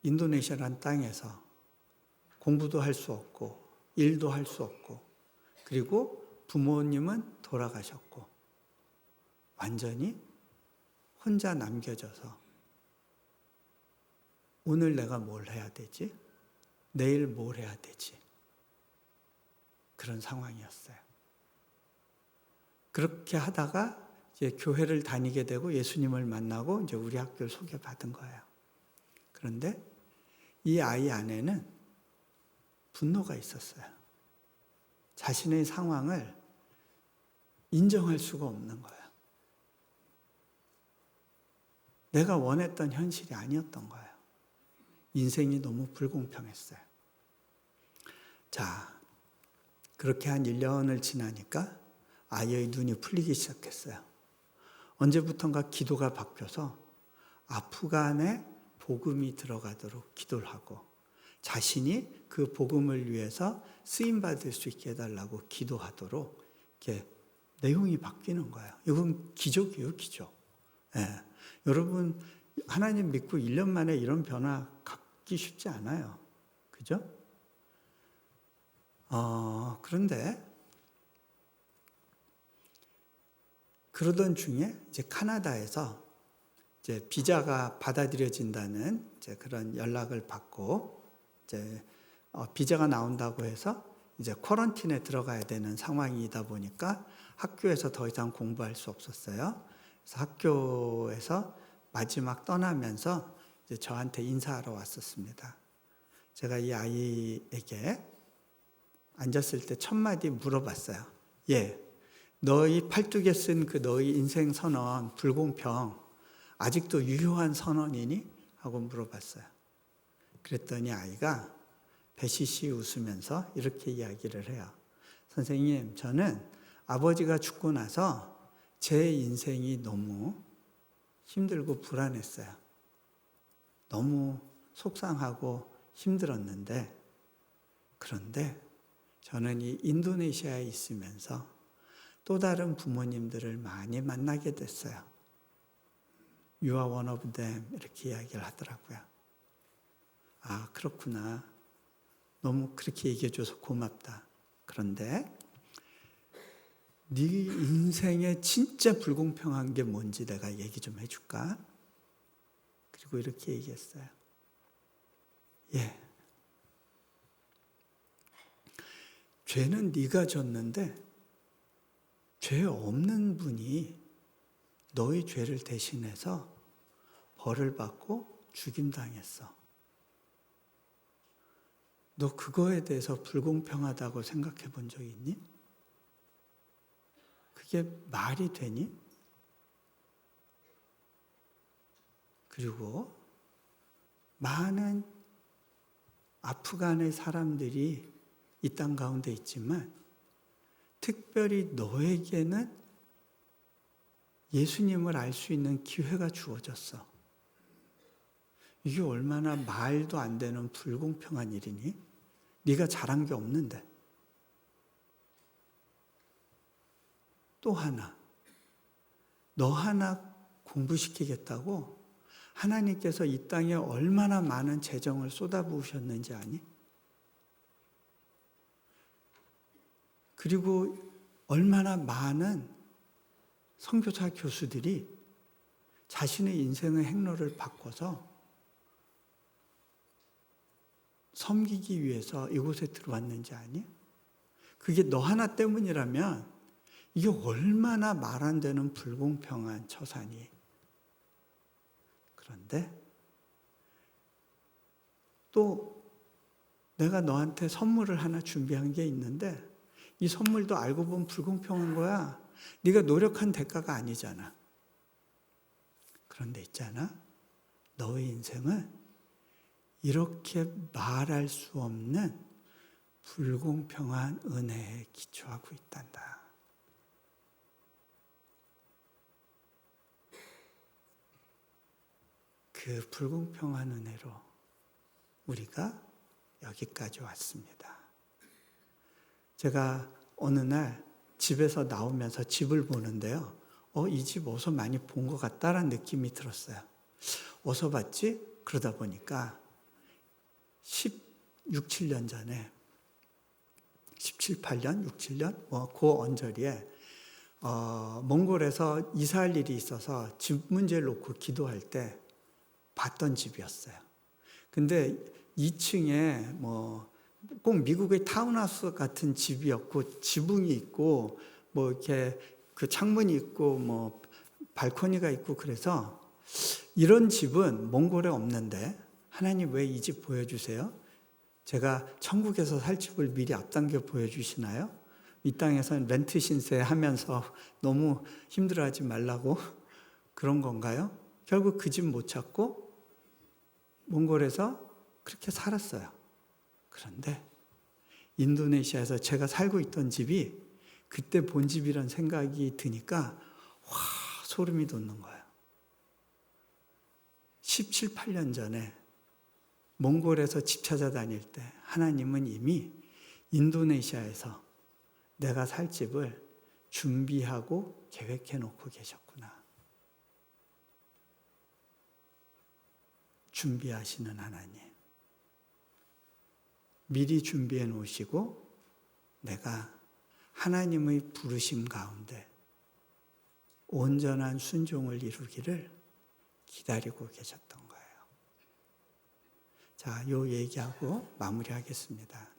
인도네시아라는 땅에서 공부도 할 수 없고 일도 할 수 없고 그리고 부모님은 돌아가셨고 완전히 혼자 남겨져서 오늘 내가 뭘 해야 되지? 내일 뭘 해야 되지? 그런 상황이었어요. 그렇게 하다가 이제 교회를 다니게 되고 예수님을 만나고 이제 우리 학교를 소개받은 거예요. 그런데 이 아이 안에는 분노가 있었어요. 자신의 상황을 인정할 수가 없는 거예요. 내가 원했던 현실이 아니었던 거예요. 인생이 너무 불공평했어요. 자, 그렇게 한 1년을 지나니까 아이의 눈이 풀리기 시작했어요. 언제부턴가 기도가 바뀌어서 아프간에 복음이 들어가도록 기도를 하고 자신이 그 복음을 위해서 쓰임받을 수 있게 해달라고 기도하도록 이렇게 내용이 바뀌는 거예요. 이건 기적이에요, 기적. 여러분, 하나님 믿고 1년 만에 이런 변화 갖기 쉽지 않아요. 그죠? 그런데 그러던 중에 이제 카나다에서 이제 비자가 받아들여진다는 이제 그런 연락을 받고 이제 비자가 나온다고 해서 이제 쿼런틴에 들어가야 되는 상황이다 보니까 학교에서 더 이상 공부할 수 없었어요. 그래서 학교에서 마지막 떠나면서 이제 저한테 인사하러 왔었습니다. 제가 이 아이에게 앉았을 때 첫 마디 물어봤어요. 너희 팔뚝에 쓴 그 너희 인생 선언, 불공평, 아직도 유효한 선언이니? 하고 물어봤어요. 그랬더니 아이가 배시시 웃으면서 이렇게 이야기를 해요. 선생님, 저는 아버지가 죽고 나서 제 인생이 너무 힘들고 불안했어요. 너무 속상하고 힘들었는데, 그런데 저는 이 인도네시아에 있으면서 또 다른 부모님들을 많이 만나게 됐어요. You are one of them. 이렇게 이야기를 하더라고요. 아, 그렇구나. 너무 그렇게 얘기해줘서 고맙다. 그런데 네 인생에 진짜 불공평한 게 뭔지 내가 얘기 좀 해줄까? 그리고 이렇게 얘기했어요. 죄는 네가 졌는데 죄 없는 분이 너의 죄를 대신해서 벌을 받고 죽임당했어. 너 그거에 대해서 불공평하다고 생각해 본 적 있니? 그게 말이 되니? 그리고 많은 아프간의 사람들이 이 땅 가운데 있지만 특별히 너에게는 예수님을 알 수 있는 기회가 주어졌어. 이게 얼마나 말도 안 되는 불공평한 일이니? 네가 잘한 게 없는데. 또 하나, 너 하나 공부시키겠다고 하나님께서 이 땅에 얼마나 많은 재정을 쏟아부으셨는지 아니? 그리고 얼마나 많은 선교사 교수들이 자신의 인생의 행로를 바꿔서 섬기기 위해서 이곳에 들어왔는지 아니? 그게 너 하나 때문이라면 이게 얼마나 말 안 되는 불공평한 처사니? 그런데 또 내가 너한테 선물을 하나 준비한 게 있는데 이 선물도 알고 보면 불공평한 거야. 네가 노력한 대가가 아니잖아. 그런데 있잖아. 너의 인생은 이렇게 말할 수 없는 불공평한 은혜에 기초하고 있단다. 그 불공평한 은혜로 우리가 여기까지 왔습니다. 제가 어느 날 집에서 나오면서 집을 보는데요. 이 집 어디서 많이 본 것 같다라는 느낌이 들었어요. 어디서 봤지? 그러다 보니까 16, 7년 전에 17, 8년, 6, 7년 그 언저리에 몽골에서 이사할 일이 있어서 집 문제를 놓고 기도할 때 봤던 집이었어요. 근데 2층에 꼭 미국의 타운하우스 같은 집이었고 지붕이 있고 이렇게 그 창문이 있고 발코니가 있고 그래서 이런 집은 몽골에 없는데 하나님 왜 이 집 보여주세요? 제가 천국에서 살 집을 미리 앞당겨 보여주시나요? 이 땅에서는 렌트 신세하면서 너무 힘들어하지 말라고 그런 건가요? 결국 그 집 못 찾고 몽골에서 그렇게 살았어요. 그런데 인도네시아에서 제가 살고 있던 집이 그때 본 집이란 생각이 드니까 소름이 돋는 거예요. 17, 8년 전에 몽골에서 집 찾아다닐 때 하나님은 이미 인도네시아에서 내가 살 집을 준비하고 계획해 놓고 계셨구나. 준비하시는 하나님. 미리 준비해 놓으시고 내가 하나님의 부르심 가운데 온전한 순종을 이루기를 기다리고 계셨던 거예요. 자, 요 얘기하고 마무리하겠습니다.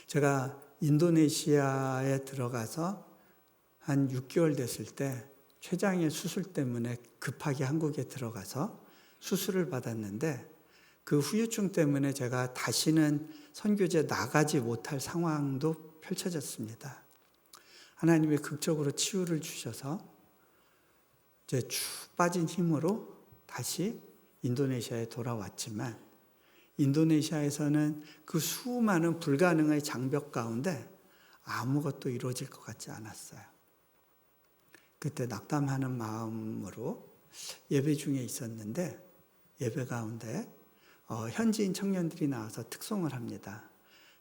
제가 인도네시아에 들어가서 한 6개월 됐을 때 췌장의 수술 때문에 급하게 한국에 들어가서 수술을 받았는데 그 후유증 때문에 제가 다시는 선교지에 나가지 못할 상황도 펼쳐졌습니다. 하나님이 극적으로 치유를 주셔서 제 쭉 빠진 힘으로 다시 인도네시아에 돌아왔지만 인도네시아에서는 그 수많은 불가능의 장벽 가운데 아무것도 이루어질 것 같지 않았어요. 그때 낙담하는 마음으로 예배 중에 있었는데 예배 가운데 현지인 청년들이 나와서 특송을 합니다.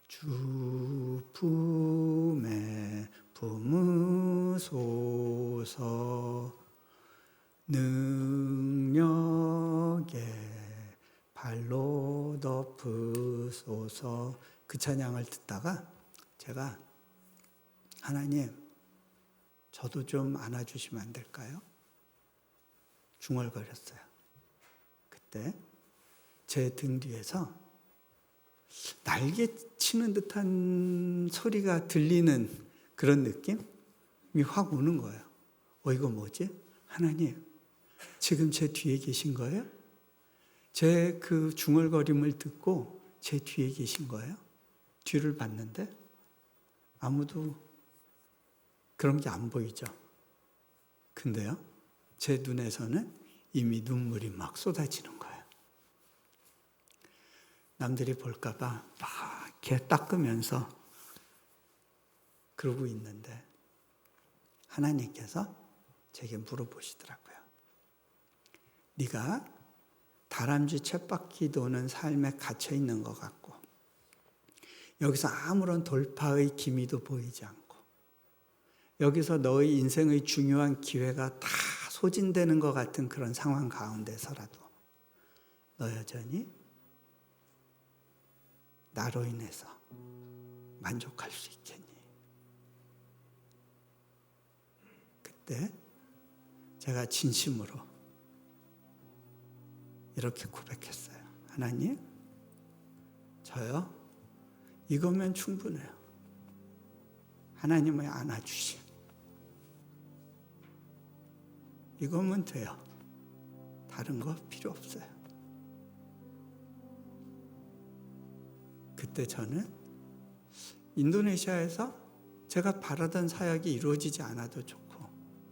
주 품에 품으소서 능력에 발로 덮으소서. 그 찬양을 듣다가 제가 하나님 저도 좀 안아주시면 안 될까요? 중얼거렸어요. 그때 제 등 뒤에서 날개 치는 듯한 소리가 들리는 그런 느낌? 확 오는 거예요. 이거 뭐지? 하나님, 지금 제 뒤에 계신 거예요? 제 그 중얼거림을 듣고 제 뒤에 계신 거예요? 뒤를 봤는데 아무도 그런 게 안 보이죠. 근데요, 제 눈에서는 이미 눈물이 막 쏟아지는 거예요. 남들이 볼까봐 막 이렇게 닦으면서 그러고 있는데 하나님께서 제게 물어보시더라고요. 네가 다람쥐 쳇바퀴 도는 삶에 갇혀 있는 것 같고 여기서 아무런 돌파의 기미도 보이지 않고 여기서 너의 인생의 중요한 기회가 다 소진되는 것 같은 그런 상황 가운데서라도 너 여전히 나로 인해서 만족할 수 있겠니? 그때 제가 진심으로 이렇게 고백했어요. 하나님, 저요? 이거면 충분해요. 하나님의 안아주심. 이거면 돼요. 다른 거 필요 없어요. 그때 저는 인도네시아에서 제가 바라던 사역이 이루어지지 않아도 좋고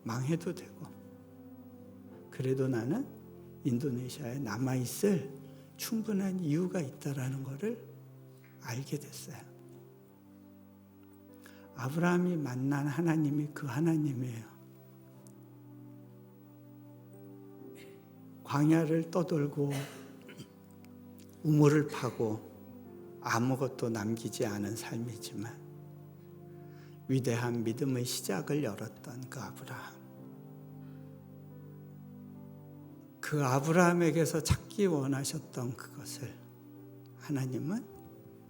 망해도 되고 그래도 나는 인도네시아에 남아있을 충분한 이유가 있다라는 것을 알게 됐어요. 아브라함이 만난 하나님이 그 하나님이에요. 광야를 떠돌고 우물을 파고 아무것도 남기지 않은 삶이지만 위대한 믿음의 시작을 열었던 그 아브라함. 그 아브라함에게서 찾기 원하셨던 그것을 하나님은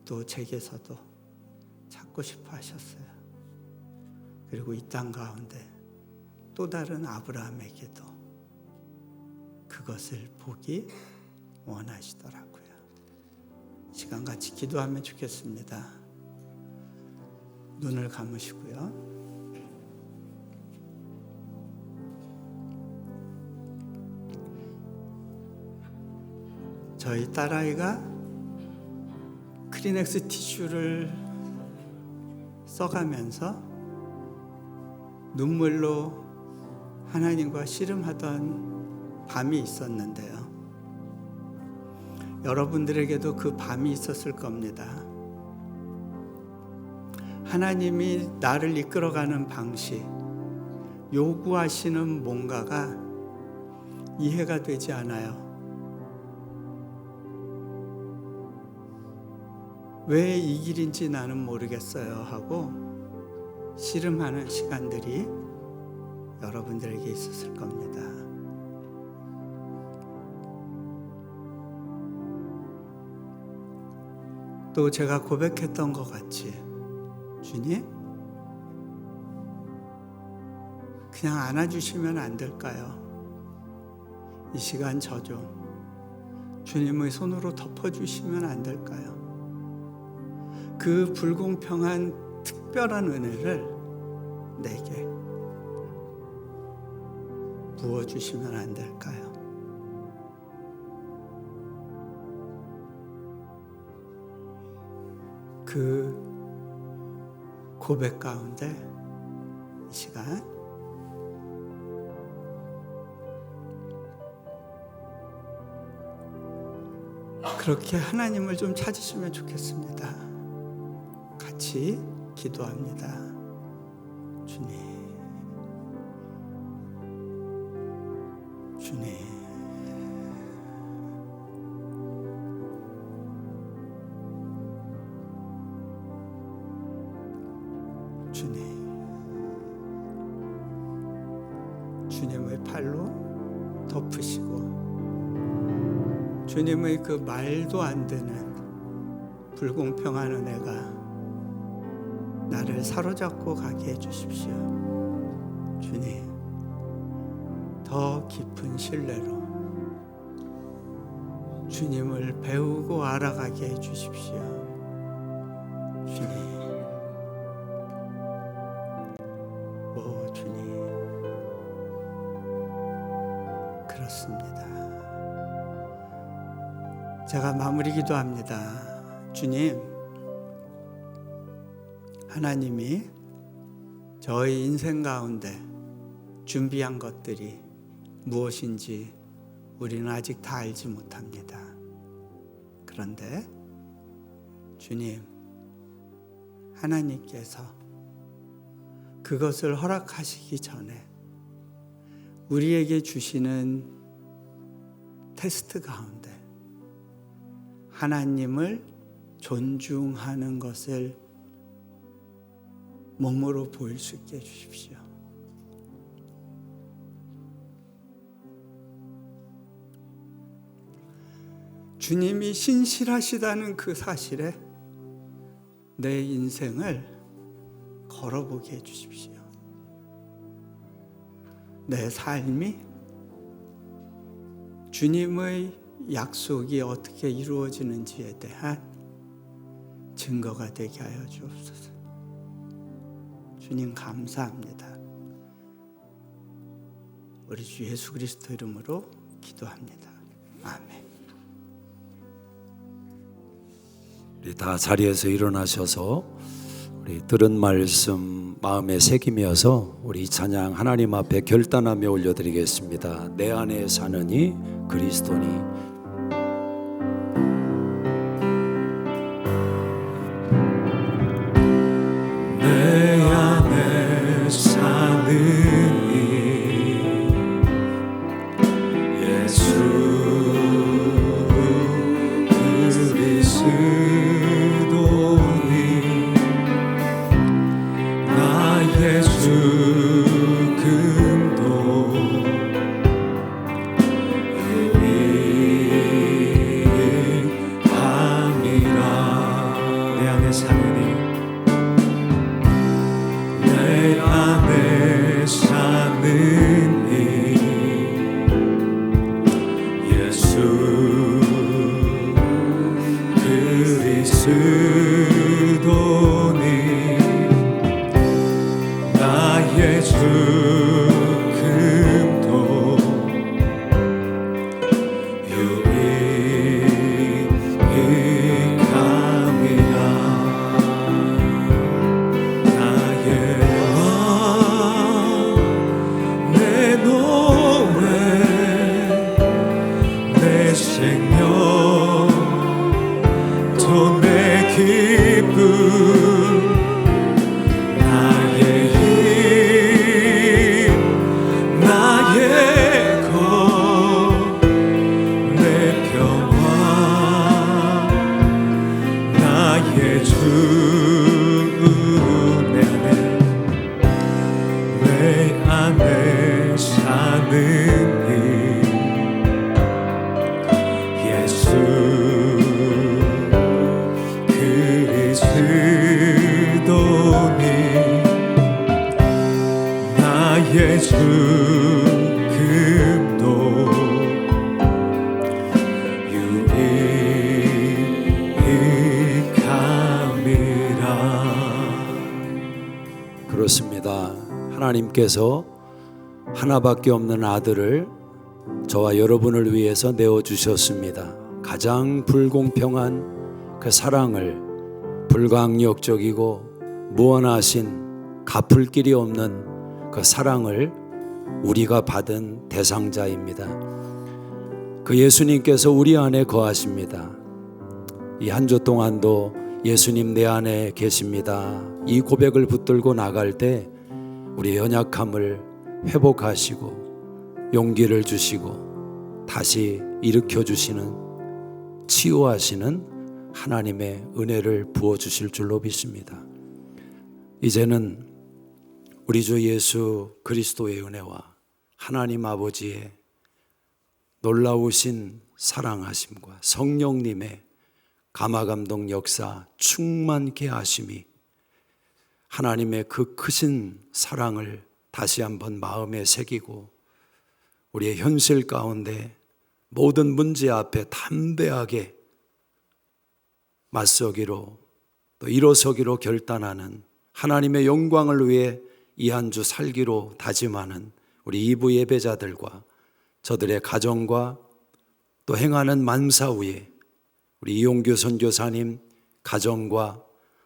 또 제게서도 찾고 싶어 하셨어요. 그리고 이 땅 가운데 또 다른 아브라함에게도 그것을 보기 원하시더라고요. 시간 같이 기도하면 좋겠습니다. 눈을 감으시고요. 저희 딸아이가 크리넥스 티슈를 써가면서 눈물로 하나님과 씨름하던 밤이 있었는데요. 여러분들에게도 그 밤이 있었을 겁니다. 하나님이 나를 이끌어가는 방식, 요구하시는 뭔가가 이해가 되지 않아요. 왜 이 길인지 나는 모르겠어요 하고 씨름하는 시간들이 여러분들에게 있었을 겁니다. 또 제가 고백했던 것 같이 주님, 그냥 안아주시면 안 될까요? 이 시간 저 좀 주님의 손으로 덮어주시면 안 될까요? 그 불공평한 특별한 은혜를 내게 부어주시면 안 될까요? 그 고백 가운데 이 시간 그렇게 하나님을 좀 찾으시면 좋겠습니다. 같이 기도합니다. 주님, 주님, 주님, 주님의 팔로 덮으시고 주님의 그 말도 안 되는 불공평한 은혜가 나를 사로잡고 가게 해주십시오. 주님, 더 깊은 신뢰로 주님을 배우고 알아가게 해주십시오. 주님, 오 제가 마무리 기도합니다. 주님, 하나님이 저희 인생 가운데 준비한 것들이 무엇인지 우리는 아직 다 알지 못합니다. 그런데 주님, 하나님께서 그것을 허락하시기 전에 우리에게 주시는 테스트 가운데 하나님을 존중하는 것을 몸으로 보일 수 있게 해주십시오. 주님이 신실하시다는 그 사실에 내 인생을 걸어보게 해주십시오. 내 삶이 주님의 약속이 어떻게 이루어지는지에 대한 증거가 되게 하여 주옵소서. 주님 감사합니다. 우리 주 예수 그리스도 이름으로 기도합니다. 아멘. 우리 다 자리에서 일어나셔서 우리 들은 말씀 마음에 새기면서 우리 찬양 하나님 앞에 결단하며 올려드리겠습니다. 내 안에 사느니 그리스도니. 내 안에 사느니 예수 그리스도니 나의 죽음도 유익함이라. 내 안에 사느니 내 안에 사느니 예수 그리스도니 나의 죽음도 유익함이라. 나의 내 노래 내 생명 또 내 기쁨 나의 힘 나의 것 내 평화 나의 주 내 안에 사느니 예수 그리스도니 나의 죽음도 유익함이라. 그렇습니다. 하나님께서 하나밖에 없는 아들을 저와 여러분을 위해서 내어주셨습니다. 가장 불공평한 그 사랑을, 불강력적이고 무한하신 갚을 길이 없는 그 사랑을 우리가 받은 대상자입니다. 그 예수님께서 우리 안에 거하십니다. 이 한 주 동안도 예수님 내 안에 계십니다. 이 고백을 붙들고 나갈 때 우리의 연약함을 회복하시고 용기를 주시고 다시 일으켜 주시는, 치유하시는 하나님의 은혜를 부어주실 줄로 믿습니다. 이제는 우리 주 예수 그리스도의 은혜와 하나님 아버지의 놀라우신 사랑하심과 성령님의 감화감동 역사 충만케 하심이 하나님의 그 크신 사랑을 다시 한번 마음에 새기고 우리의 현실 가운데 모든 문제 앞에 담대하게 맞서기로 또 일어서기로 결단하는, 하나님의 영광을 위해 이 한 주 살기로 다짐하는 우리 이부 예배자들과 저들의 가정과 또 행하는 만사 위에 우리 이용규 선교사님 가정과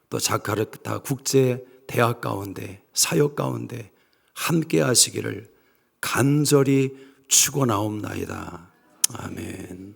또 자카르타 국제 대학 가운데 사역 가운데 함께 하시기를 간절히 축원하옵나이다. 아멘.